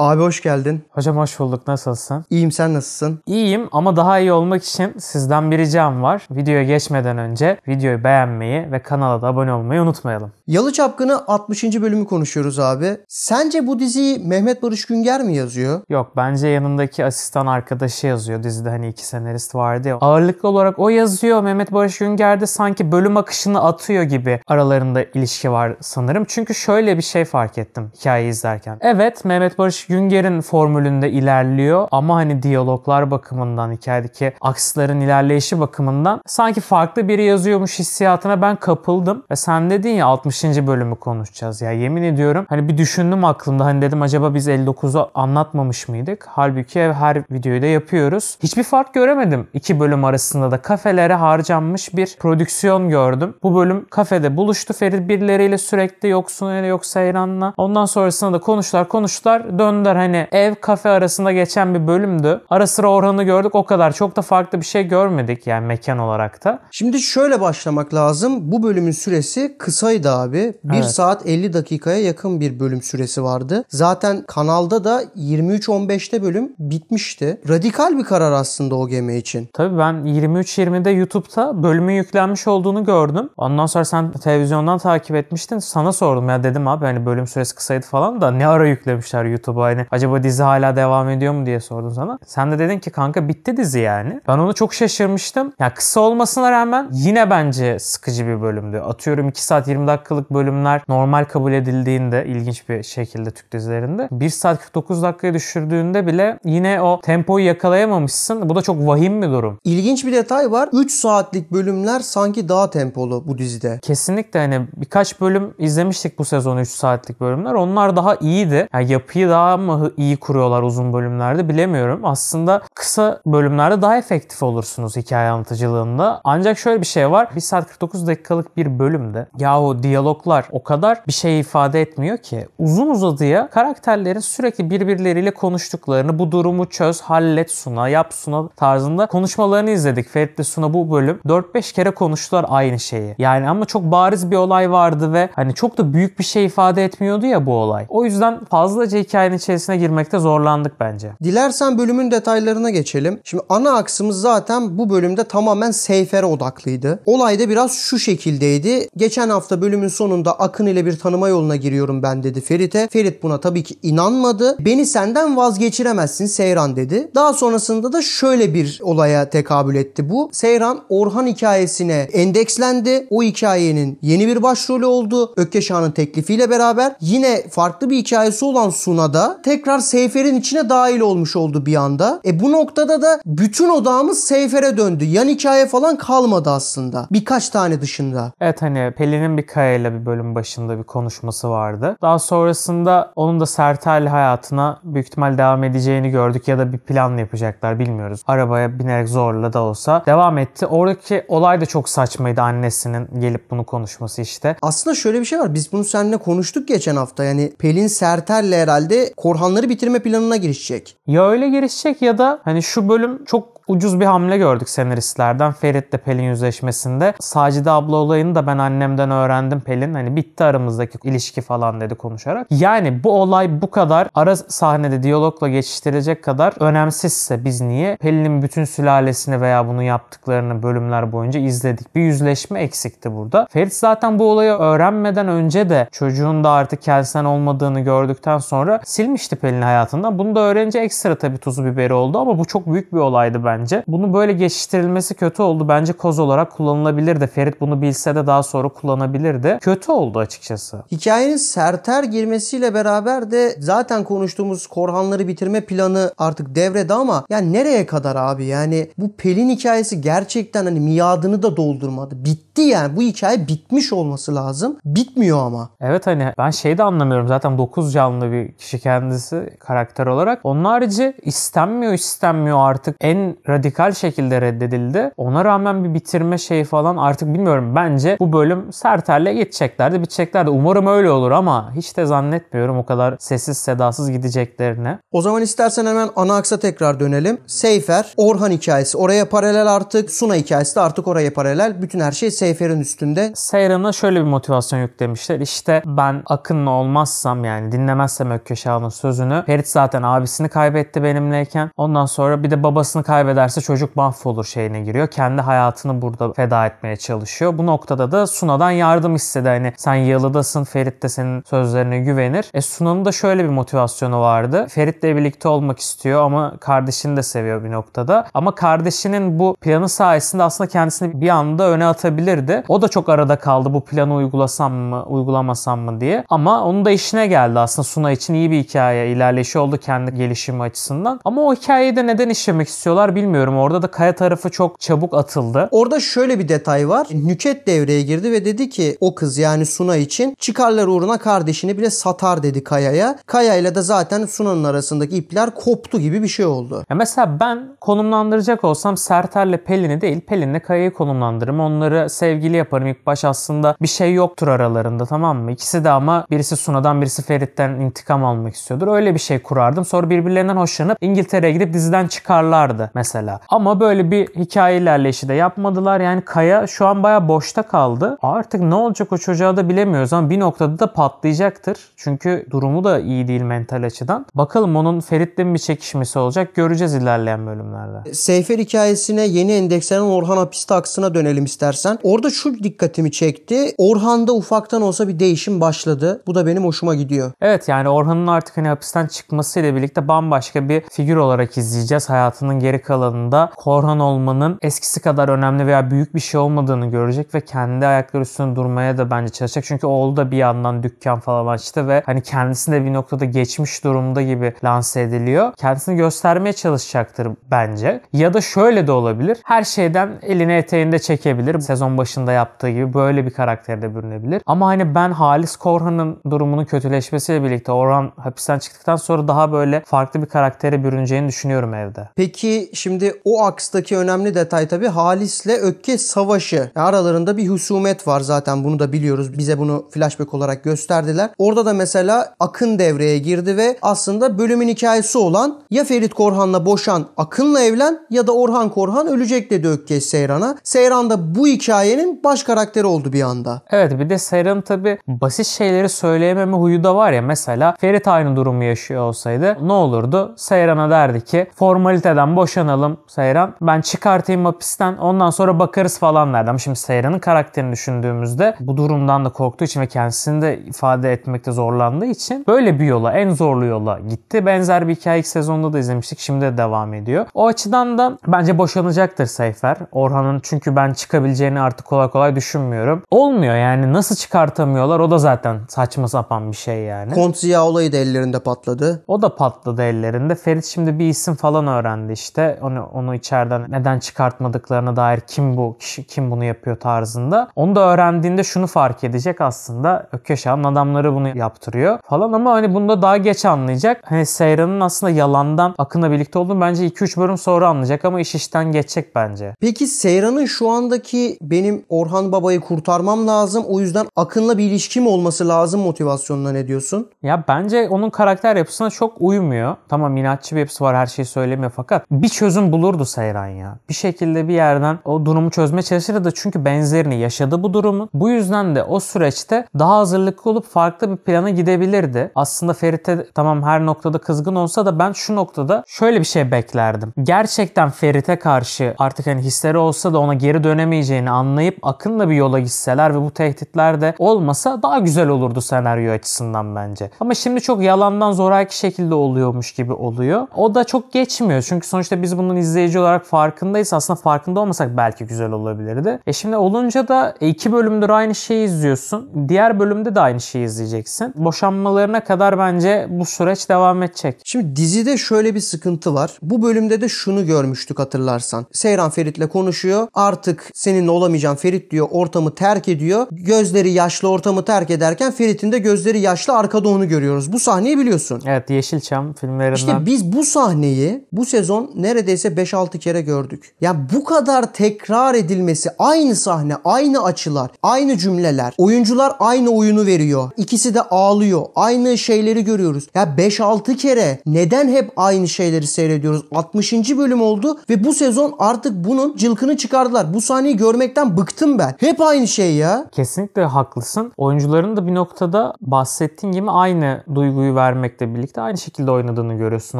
Abi hoş geldin. Hocam hoş bulduk. Nasılsın? İyiyim, sen nasılsın? İyiyim ama daha iyi olmak için sizden bir ricam var. Videoya geçmeden önce videoyu beğenmeyi ve kanala da abone olmayı unutmayalım. Yalı Çapkını 60. bölümü konuşuyoruz abi. Sence bu diziyi Mehmet Barış Günger mi yazıyor? Yok, bence yanındaki asistan arkadaşı yazıyor. Dizide hani iki senarist vardı ya. Ağırlıklı olarak o yazıyor. Mehmet Barış Günger de sanki bölüm akışını atıyor gibi aralarında ilişki var sanırım. Çünkü şöyle bir şey fark ettim hikayeyi izlerken. Evet, Mehmet Barış Günger'in formülünde ilerliyor ama hani diyaloglar bakımından, hikayedeki aksların ilerleyişi bakımından sanki farklı biri yazıyormuş hissiyatına ben kapıldım. Ve sen dedin ya 60. bölümü konuşacağız ya, yemin ediyorum hani bir düşündüm aklımda, hani dedim acaba biz 59'u anlatmamış mıydık? Halbuki her videoyu da yapıyoruz. Hiçbir fark göremedim. İki bölüm arasında da kafelere harcanmış bir prodüksiyon gördüm. Bu bölüm kafede buluştu Ferit birileriyle, sürekli yok Sunay'la yok Seyran'la. Ondan sonrasında da konuştular döndüler, hani ev kafe arasında geçen bir bölümdü. Ara sıra Orhan'ı gördük, o kadar. Çok da farklı bir şey görmedik yani mekan olarak da. Şimdi şöyle başlamak lazım. Bu bölümün süresi kısaydı abi. 1 saat 50 dakikaya yakın bir bölüm süresi vardı. Zaten kanalda da 23.15'te bölüm bitmişti. Radikal bir karar aslında o gemi için. Tabii ben 23.20'de YouTube'da bölümün yüklenmiş olduğunu gördüm. Ondan sonra sen televizyondan takip etmiştin. Sana sordum ya, dedim abi hani bölüm süresi kısaydı falan da ne ara yüklemişler YouTube'a, hani acaba dizi hala devam ediyor mu diye sordum sana. Sen de dedin ki kanka bitti dizi yani. Ben onu çok şaşırmıştım. Ya kısa olmasına rağmen yine bence sıkıcı bir bölümdü. Atıyorum 2 saat 20 dakikalık bölümler normal kabul edildiğinde, ilginç bir şekilde Türk dizilerinde 1 saat 49 dakikaya düşürdüğünde bile yine o tempoyu yakalayamamışsın. Bu da çok vahim bir durum. İlginç bir detay var. 3 saatlik bölümler sanki daha tempolu bu dizide. Kesinlikle, hani birkaç bölüm izlemiştik bu sezon 3 saatlik bölümler. Onlar daha iyiydi. Yani yapıyı daha mı iyi kuruyorlar uzun bölümlerde bilemiyorum. Aslında kısa bölümlerde daha efektif olursunuz hikaye anlatıcılığında. Ancak şöyle bir şey var. 1 saat 49 dakikalık bir bölümde yahu diyaloglar o kadar bir şey ifade etmiyor ki. Uzun uzadıya karakterlerin sürekli birbirleriyle konuştuklarını, bu durumu çöz, hallet Suna, yap Suna tarzında konuşmalarını izledik. Ferit'le Suna bu bölüm 4-5 kere konuştular aynı şeyi. Yani ama çok bariz bir olay vardı ve hani çok da büyük bir şey ifade etmiyordu ya bu olay. O yüzden fazlaca hikayenin içerisine girmekte zorlandık bence. Dilersen bölümün detaylarına geçelim. Şimdi ana aksımız zaten bu bölümde tamamen Seyfer'e odaklıydı. Olay da biraz şu şekildeydi. Geçen hafta bölümün sonunda Akın ile bir tanıma yoluna giriyorum ben dedi Ferit'e. Ferit buna tabii ki inanmadı. Beni senden vazgeçiremezsin Seyran dedi. Daha sonrasında da şöyle bir olaya tekabül etti bu. Seyran Orhan hikayesine endekslendi. O hikayenin yeni bir başrolü oldu. Ökkeşan'ın teklifiyle beraber yine farklı bir hikayesi olan Suna'da tekrar Seyfer'in içine dahil olmuş oldu bir anda. Bu noktada da bütün odağımız Seyfer'e döndü. Yan hikaye falan kalmadı aslında. Birkaç tane dışında. Evet, hani Pelin'in bir Kaya'yla bir bölüm başında bir konuşması vardı. Daha sonrasında onun da Sertel'le hayatına büyük ihtimal devam edeceğini gördük ya da bir plan yapacaklar, bilmiyoruz. Arabaya binerek zorla da olsa devam etti. Oradaki olay da çok saçmaydı, annesinin gelip bunu konuşması işte. Aslında şöyle bir şey var. Biz bunu seninle konuştuk geçen hafta. Yani Pelin Sertel'le herhalde Korhanları bitirme planına girişecek. Ya öyle girişecek ya da hani şu bölüm çok ucuz bir hamle gördük senaristlerden. Ferit'le Pelin yüzleşmesinde. Sacide abla olayını da ben annemden öğrendim Pelin. Hani bitti aramızdaki ilişki falan dedi konuşarak. Yani bu olay bu kadar ara sahnede diyalogla geçiştirilecek kadar önemsizse biz niye Pelin'in bütün sülalesini veya bunu yaptıklarını bölümler boyunca izledik. Bir yüzleşme eksikti burada. Ferit zaten bu olayı öğrenmeden önce de çocuğun da artık kendisinden olmadığını gördükten sonra silmişti Pelin'i hayatından. Bunu da öğrenince ekstra tabii tuzu biberi oldu ama bu çok büyük bir olaydı bence. Bunu böyle geçiştirilmesi kötü oldu. Bence koz olarak kullanılabilirdi. Ferit bunu bilse de daha sonra kullanabilirdi. Kötü oldu açıkçası. Hikayenin Serter girmesiyle beraber de zaten konuştuğumuz Korhanları bitirme planı artık devrede ama yani nereye kadar abi? Yani bu Pelin hikayesi gerçekten hani miadını da doldurmadı. Bitti yani. Bu hikaye bitmiş olması lazım. Bitmiyor ama. Evet, hani ben şeyi de anlamıyorum. Zaten 9 canlı bir kişi kendisi karakter olarak. Onun harici istenmiyor artık. En radikal şekilde reddedildi. Ona rağmen bir bitirme şeyi falan artık bilmiyorum. Bence bu bölüm Sertel'le geçeceklerdi, biteceklerdi. Umarım öyle olur ama hiç de zannetmiyorum o kadar sessiz sedasız gideceklerini. O zaman istersen hemen ana aksa tekrar dönelim. Seyfer, Orhan hikayesi. Oraya paralel artık. Suna hikayesi de artık oraya paralel. Bütün her şey Seyfer'in üstünde. Seyran'a şöyle bir motivasyon yüklemişler. İşte ben Akın'la olmazsam, yani dinlemezsem Ökkeş Ağa'nın sözünü. Ferit zaten abisini kaybetti benimleyken. Ondan sonra bir de babasını kaybederse çocuk mahvolur şeyine giriyor. Kendi hayatını burada feda etmeye çalışıyor. Bu noktada da Suna'dan yardım istedi. Hani sen Yalı'dasın, Ferit de senin sözlerine güvenir. Suna'nın da şöyle bir motivasyonu vardı. Ferit'le birlikte olmak istiyor ama kardeşini de seviyor bir noktada. Ama kardeşinin bu planı sayesinde aslında kendisini bir anda öne atabilirdi. O da çok arada kaldı, bu planı uygulasam mı, uygulamasam mı diye. Ama onun da işine geldi aslında. Suna için iyi bir hikaye, ilerleyişi oldu kendi gelişimi açısından. Ama o hikayeyi de neden işlemek istiyorlar bilmiyorum. Orada da Kaya tarafı çok çabuk atıldı. Orada şöyle bir detay var. Nüket devreye girdi ve dedi ki o kız yani Suna için çıkarlar uğruna kardeşini bile satar dedi Kaya'ya. Kaya ile de zaten Suna'nın arasındaki ipler koptu gibi bir şey oldu. Ya mesela ben konumlandıracak olsam Sertel'le Pelin'i değil, Pelin'le Kaya'yı konumlandırırım. Onları sevgili yaparım. İlk baş aslında bir şey yoktur aralarında, tamam mı? İkisi de ama birisi Suna'dan birisi Ferit'ten intikam almak istiyordur. Öyle bir şey kurardım. Sonra birbirlerinden hoşlanıp İngiltere'ye gidip diziden çıkarlardı mesela. Ama böyle bir hikaye ilerleyişi de yapmadılar. Yani Kaya şu an bayağı boşta kaldı. Artık ne olacak o çocuğa da bilemiyoruz ama bir noktada da patlayacaktır. Çünkü durumu da iyi değil mental açıdan. Bakalım onun Ferit'le mi bir çekişmesi olacak, göreceğiz ilerleyen bölümlerde. Seyfer hikayesine yeni endekslenen Orhan hapiste aksına dönelim istersen. Orada şu dikkatimi çekti. Orhan'da ufaktan olsa bir değişim başladı. Bu da benim hoşuma gidiyor. Evet, yani Orhan'ın artık hani hapisten çıkmasıyla birlikte bambaşka bir figür olarak izleyeceğiz. Hayatının geri kalanında Korhan olmanın eskisi kadar önemli veya büyük bir şey olmadığını görecek ve kendi ayakları üstünde durmaya da bence çalışacak. Çünkü oğlu da bir yandan dükkan falan açtı ve hani kendisini de bir noktada geçmiş durumda gibi lanse ediliyor. Kendisini göstermeye çalışacaktır bence. Ya da şöyle de olabilir. Her şeyden elini eteğinde çekebilir. Sezon başında yaptığı gibi böyle bir karakterde bürünebilir. Ama hani ben Halis Korhan'ın durumunun kötüleşmesiyle birlikte Orhan hapisten çıktıktan sonra daha böyle farklı bir karaktere bürüneceğini düşünüyorum evde. Peki şimdi o akstaki önemli detay tabii Halis'le Ökkeş savaşı. Aralarında bir husumet var zaten, bunu da biliyoruz. Bize bunu flashback olarak gösterdiler. Orada da mesela Akın devreye girdi ve aslında bölümün hikayesi olan ya Ferit Korhan'la boşan Akın'la evlen ya da Orhan Korhan ölecek dedi Ökkeş Seyran'a. Seyran da bu hikayenin baş karakteri oldu bir anda. Evet, bir de Seyran'ın tabii basit şeyleri söyleyememe huyu da var ya. Mesela Ferit aynı durumu yaşıyor olsaydı ne olurdu? Seyran'a derdi ki formaliteden boşanalım Seyran. Ben çıkartayım hapisten, ondan sonra bakarız falan derdi. Ama şimdi Seyran'ın karakterini düşündüğümüzde bu durumdan da korktuğu için ve kendisini de ifade etmekte zorlandığı için böyle bir yola, en zorlu yola gitti. Benzer bir hikaye ilk sezonda da izlemiştik. Şimdi de devam ediyor. O açıdan da bence boşanacaktır Seyfer. Orhan'ın, çünkü ben çıkabileceğini artık kolay kolay düşünmüyorum. Olmuyor yani, nasıl çıkartamıyorlar? O da zaten saçma sapan bir şey yani. Kont Ziya olayı da ellerinde patladı. O da patladı ellerinde. Ferit şimdi bir isim falan öğrendi işte. Onu içeriden neden çıkartmadıklarına dair, kim bu kişi, kim bunu yapıyor tarzında. Onu da öğrendiğinde şunu fark edecek aslında. Ökkeş Ağa'nın adamları bunu yaptırıyor falan ama hani bunu da daha geç anlayacak. Hani Seyran'ın aslında yalandan Akın'la birlikte olduğunu bence 2-3 bölüm sonra anlayacak ama iş işten geçecek bence. Peki Seyran'ın şu andaki benim Orhan Baba'yı kurtarmam lazım, o yüzden Akın'la bir ilişkim olması lazım motivasyonuna ne diyorsun? Ya bence onun karakter yapısına çok uymuyor. Tamam, inatçı bir yapısı var, her şeyi söylemiyor fakat bir çözüm bulurdu Seyran ya. Bir şekilde bir yerden o durumu çözmeye çalışırdı çünkü benzerini yaşadı bu durumun. Bu yüzden de o süreçte daha hazırlıklı olup farklı bir plana gidebilirdi. Aslında Ferit'e tamam her noktada kızgın olsa da ben şu noktada şöyle bir şey beklerdim. Gerçekten Ferit'e karşı artık hani hisleri olsa da ona geri dönemeyeceğini anlayıp Akın'la bir yola gitseler ve bu tehditler de olmasa daha güzel olurdu senaryo açısından bence. Ama şimdi çok yalandan zoraki şekilde oluyormuş gibi oluyor. O da çok geçmiyor. Çünkü sonuçta biz bunun izleyici olarak farkındayız. Aslında farkında olmasak belki güzel olabilirdi. Şimdi olunca da 2 bölümdür aynı şeyi izliyorsun. Diğer bölümde de aynı şeyi izleyeceksin. Boşanmalarına kadar bence bu süreç devam edecek. Şimdi dizide şöyle bir sıkıntı var. Bu bölümde de şunu görmüştük hatırlarsan. Seyran Ferit'le konuşuyor. Artık seninle olamayacağım Ferit diyor. Ortamı terk ediyor. Gözleri yaşlı ortamı terk ederken Ferit'in de gözleri yaşlı arkada onu görüyoruz. Bu sahneyi biliyorsun. Evet, Yeşilçam filmlerinden. İşte biz bu sahneyi bu sezon neredeyse neredeyse 5-6 kere gördük. Ya bu kadar tekrar edilmesi, aynı sahne, aynı açılar, aynı cümleler, oyuncular aynı oyunu veriyor. İkisi de ağlıyor. Aynı şeyleri görüyoruz. Ya 5-6 kere neden hep aynı şeyleri seyrediyoruz? 60. bölüm oldu ve bu sezon artık bunun cılkını çıkardılar. Bu sahneyi görmekten bıktım ben. Hep aynı şey ya. Kesinlikle haklısın. Oyuncuların da bir noktada bahsettiğin gibi aynı duyguyu vermekle birlikte aynı şekilde oynadığını görüyorsun.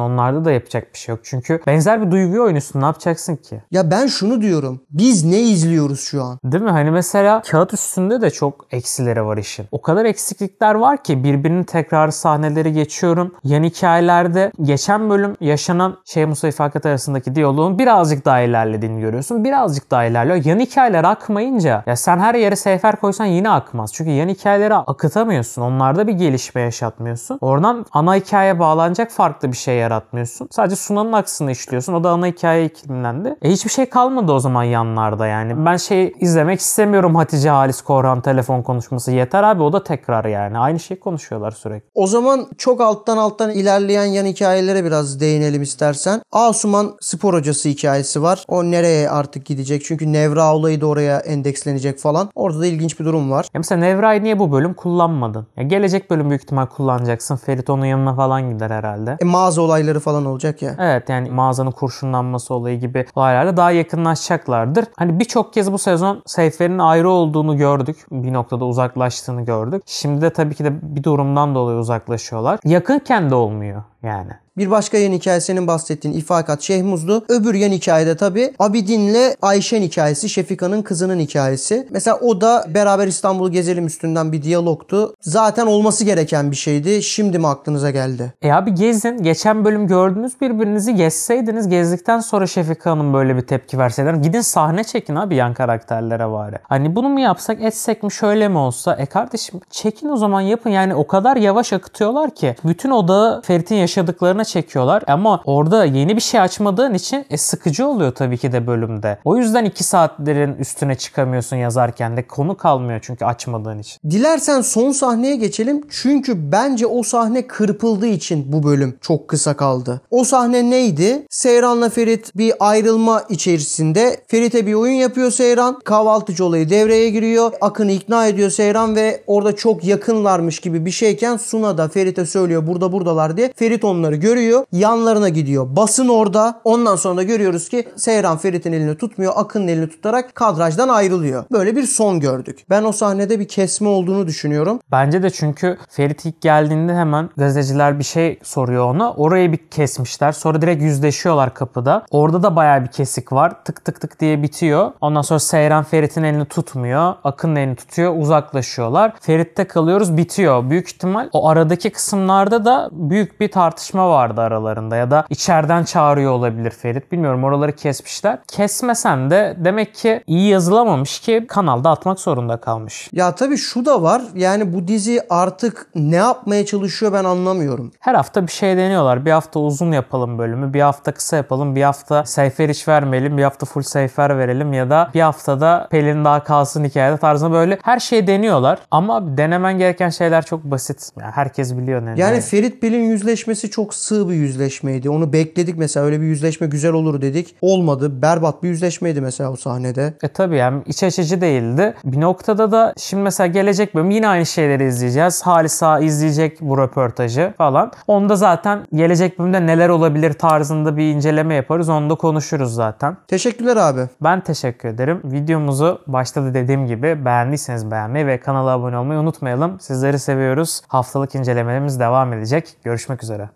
Onlarda da yapacak bir şey yok. Çünkü benzer bir duyguyu oynuyorsun. Ne yapacaksın ki? Ya ben şunu diyorum. Biz ne izliyoruz şu an? Değil mi? Hani mesela kağıt üstünde de çok eksileri var işin. O kadar eksiklikler var ki birbirinin tekrarı sahneleri geçiyorum. Yan hikayelerde geçen bölüm yaşanan Musa Fakat arasındaki diyaloğun birazcık daha ilerlediğini görüyorsun. Birazcık daha ilerliyor. Yan hikayeler akmayınca ya sen her yere seyfer koysan yine akmaz. Çünkü yan hikayeleri akıtamıyorsun. Onlarda bir gelişme yaşatmıyorsun. Oradan ana hikayeye bağlanacak farklı bir şey yaratmıyorsun. Sadece Suna'nın aksını işliyorsun. O da ana hikayeye iklimlendi. Hiçbir şey kalmadı o zaman yanlarda yani. Ben izlemek istemiyorum, Hatice Halis Korhan telefon konuşması. Yeter abi, o da tekrar yani. Aynı şeyi konuşuyorlar sürekli. O zaman çok alttan ilerleyen yan hikayelere biraz değinelim istersen. Asuman spor hocası hikayesi var. O nereye artık gidecek? Çünkü Nevra olayı da oraya endekslenecek falan. Orada da ilginç bir durum var. Ya mesela Nevra'yı niye bu bölüm kullanmadın? Ya gelecek bölüm büyük ihtimal kullanacaksın. Ferit onun yanına falan gider herhalde. Mağaza olayları falan olacak ya. Evet, yani mağazanın kurşunlanması olayı gibi olaylarla daha yakınlaşacaklardır. Hani birçok kez bu sezon Seyfer'in ayrı olduğunu gördük. Bir noktada uzaklaştığını gördük. Şimdi de tabii ki de bir durumdan dolayı uzaklaşıyorlar. Yakınken de olmuyor yani. Bir başka yan hikaye senin bahsettiğin İfakat Şehmuz'du. Öbür yan hikayede tabii Abidin'le Ayşen hikayesi, Şefika'nın kızının hikayesi. Mesela o da beraber İstanbul'u gezelim üstünden bir diyalogtu. Zaten olması gereken bir şeydi. Şimdi mi aklınıza geldi? Abi gezin. Geçen bölüm gördünüz, birbirinizi gezseydiniz, gezdikten sonra Şefika Hanım böyle bir tepki verseler. Gidin sahne çekin abi yan karakterlere bari. Hani bunu mu yapsak, etsek mi, şöyle mi olsa? Kardeşim çekin o zaman, yapın. Yani o kadar yavaş akıtıyorlar ki bütün odağı Ferit'in yaşadıklarına çekiyorlar. Ama orada yeni bir şey açmadığın için sıkıcı oluyor tabii ki de bölümde. O yüzden 2 saatlerin üstüne çıkamıyorsun yazarken de, konu kalmıyor çünkü açmadığın için. Dilersen son sahneye geçelim. Çünkü bence o sahne kırpıldığı için bu bölüm çok kısa kaldı. O sahne neydi? Seyran'la Ferit bir ayrılma içerisinde. Ferit'e bir oyun yapıyor Seyran. Kahvaltıcı olayı devreye giriyor. Akın'ı ikna ediyor Seyran ve orada çok yakınlarmış gibi bir şeyken Suna da Ferit'e söylüyor buradalar diye. Ferit onları görüyor. Yanlarına gidiyor. Basın orada. Ondan sonra da görüyoruz ki Seyran Ferit'in elini tutmuyor. Akın'ın elini tutarak kadrajdan ayrılıyor. Böyle bir son gördük. Ben o sahnede bir kesme olduğunu düşünüyorum. Bence de, çünkü Ferit ilk geldiğinde hemen gazeteciler bir şey soruyor ona. Orayı bir kesmişler. Sonra direkt yüzleşiyorlar kapıda. Orada da bayağı bir kesik var. Tık tık tık diye bitiyor. Ondan sonra Seyran Ferit'in elini tutmuyor. Akın'ın elini tutuyor. Uzaklaşıyorlar. Ferit'te kalıyoruz. Bitiyor. Büyük ihtimal o aradaki kısımlarda da büyük bir tartışma vardı aralarında. Ya da içeriden çağırıyor olabilir Ferit. Bilmiyorum, oraları kesmişler. Kesmesen de demek ki iyi yazılamamış ki kanalda atmak zorunda kalmış. Ya tabii şu da var. Yani bu dizi artık ne yapmaya çalışıyor ben anlamıyorum. Her hafta bir şey deniyorlar. Bir hafta uzun yapalım bölümü. Bir hafta kısa yapalım. Bir hafta Seyfer hiç vermeyelim. Bir hafta full Seyfer verelim. Ya da bir haftada Pelin daha kalsın hikayede tarzında böyle her şeyi deniyorlar. Ama denemen gereken şeyler çok basit. Yani herkes biliyor ne. Yani Ferit Pelin yüzleşmesi çok sığ bir yüzleşmeydi. Onu bekledik mesela, öyle bir yüzleşme güzel olur dedik. Olmadı. Berbat bir yüzleşmeydi mesela o sahnede. Tabii yani iç açıcı değildi. Bir noktada da şimdi mesela gelecek bölüm yine aynı şeyleri izleyeceğiz. Halis Ağa izleyecek bu röportajı falan. Onda zaten gelecek bölümde neler olabilir tarzında bir inceleme yaparız. Onu da konuşuruz zaten. Teşekkürler abi. Ben teşekkür ederim. Videomuzu başta da dediğim gibi beğendiyseniz beğenmeyi ve kanala abone olmayı unutmayalım. Sizleri seviyoruz. Haftalık incelemelerimiz devam edecek. Görüşmek üzere.